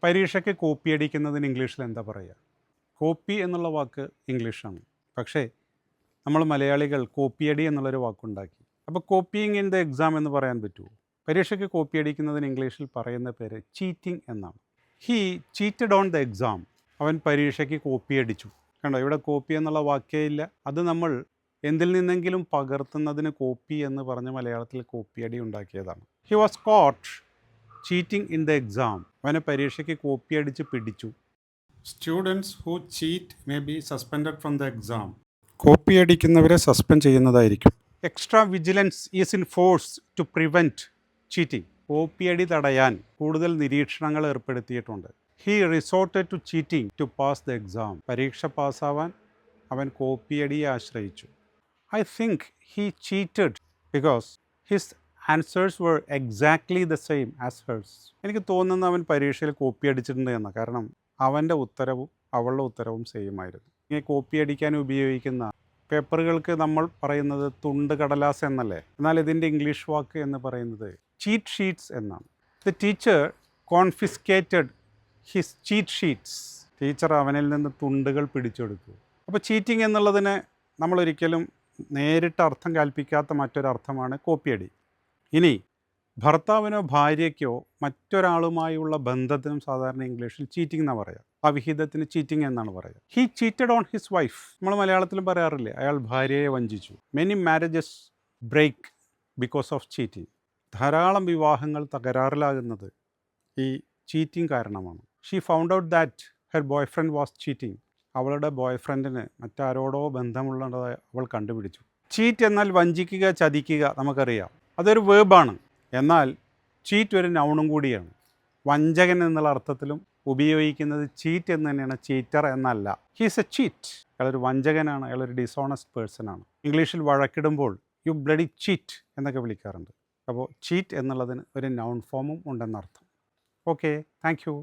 പരീക്ഷയ്ക്ക് കോപ്പി അടിക്കുന്നതിന് ഇംഗ്ലീഷിൽ എന്താ പറയുക? കോപ്പി എന്നുള്ള വാക്ക് ഇംഗ്ലീഷാണ്, പക്ഷേ നമ്മൾ മലയാളികൾ കോപ്പിയടി എന്നുള്ളൊരു വാക്കുണ്ടാക്കി. അപ്പോൾ കോപ്പിയിങ് ഇൻ ദ എക്സാം എന്ന് പറയാൻ പറ്റുമോ? പരീക്ഷയ്ക്ക് കോപ്പി അടിക്കുന്നതിന് ഇംഗ്ലീഷിൽ പറയുന്ന പേര് ചീറ്റിംഗ് എന്നാണ്. He cheated on the exam. അവൻ പരീക്ഷയ്ക്ക് കോപ്പി അടിച്ചു. കണ്ടോ, ഇവിടെ കോപ്പി എന്നുള്ള വാക്കേ ഇല്ല. അത് നമ്മൾ എന്തിൽ നിന്നെങ്കിലും പകർത്തുന്നതിന് കോപ്പി എന്ന് പറഞ്ഞ് മലയാളത്തിൽ കോപ്പിയടി ഉണ്ടാക്കിയതാണ്. He was caught cheating in the exam. അവനെ പരീക്ഷയ്ക്ക് കോപ്പി അടിച്ച് പിടിച്ചു. Students who cheat may be suspended from the exam. Copy അടിക്കുന്നവരെ സസ്പെൻഡ് ചെയ്യുന്നതായിരിക്കും. Extra vigilance is in force to prevent cheating. കോപ്പിയടി തടയാൻ കൂടുതൽ നിരീക്ഷണങ്ങൾ ഏർപ്പെടുത്തിയിട്ടുണ്ട്. He resorted to cheating to pass the exam. പരീക്ഷ പാസ്സാവാൻ അവൻ കോപ്പിയടിയെ ആശ്രയിച്ചു. I think he cheated because his answers were exactly the same as hers. എനിക്ക് തോന്നുന്ന അവൻ പരീക്ഷയിൽ കോപ്പി അടിച്ചിട്ടുണ്ട് എന്ന്. കാരണം അവൻ്റെ ഉത്തരവും അവളുടെ ഉത്തരവും സെയിം ആയിരുന്നു. ഇങ്ങനെ കോപ്പി അടിക്കാൻ ഉപയോഗിക്കുന്ന പേപ്പറുകൾക്ക് നമ്മൾ പറയുന്നത് തുണ്ട് കടലാസ് എന്നല്ലേ? എന്നാൽ ഇതിൻ്റെ ഇംഗ്ലീഷ് വാക്ക് എന്ന് പറയുന്നത് ചീറ്റ് ഷീറ്റ്സ് എന്നാണ്. The teacher കോൺഫിസ്കേറ്റഡ് his cheat sheets. Teacher അവനിൽ നിന്ന് തുണ്ടുകൾ പിടിച്ചെടുത്തു. അപ്പോൾ ചീറ്റിംഗ് എന്നുള്ളതിന് നമ്മളൊരിക്കലും നേരിട്ട് അർത്ഥം കൽപ്പിക്കാത്ത മറ്റൊരർത്ഥമാണ് കോപ്പിയടി. ഇനി ഭർത്താവിനോ ഭാര്യയ്ക്കോ മറ്റൊരാളുമായുള്ള ബന്ധത്തിനും സാധാരണ ഇംഗ്ലീഷിൽ ചീറ്റിംഗ് എന്നാണ് പറയുക. അവിഹിതത്തിന് ചീറ്റിംഗ് എന്നാണ് പറയുക. He cheated on his wife. നമ്മൾ മലയാളത്തിലും പറയാറില്ലേ, അയാൾ ഭാര്യയെ വഞ്ചിച്ചു. Many marriages break because of cheating. ധാരാളം വിവാഹങ്ങൾ തകരാറിലാകുന്നത് ഈ ചീറ്റിംഗ് കാരണമാണ്. She found out that her boyfriend was cheating. അവളുടെ ബോയ് ഫ്രണ്ടിന് മറ്റാരോടോ ബന്ധമുള്ളതായി അവൾ കണ്ടുപിടിച്ചു. ചീറ്റ് എന്നാൽ വഞ്ചിക്കുക, ചതിക്കുക, നമുക്കറിയാം. അതൊരു വേർബാണ്. എന്നാൽ ചീറ്റ് ഒരു നൗണും കൂടിയാണ്. വഞ്ചകൻ എന്നുള്ള അർത്ഥത്തിലും ഉപയോഗിക്കുന്നത് ചീറ്റ് എന്ന് തന്നെയാണ്, ചീറ്റർ എന്നല്ല. He's A cheat. അയാളൊരു വഞ്ചകനാണ്, അയാളൊരു ഡിസോണസ്റ്റ് പേഴ്സൺ ആണ്. ഇംഗ്ലീഷിൽ വഴക്കിടുമ്പോൾ യു ബ്ലഡി ചീറ്റ് എന്നൊക്കെ വിളിക്കാറുണ്ട്. അപ്പോൾ ചീറ്റ് എന്നുള്ളതിന് ഒരു നൗൺ ഫോമും ഉണ്ടെന്നർത്ഥം. Okay, thank you.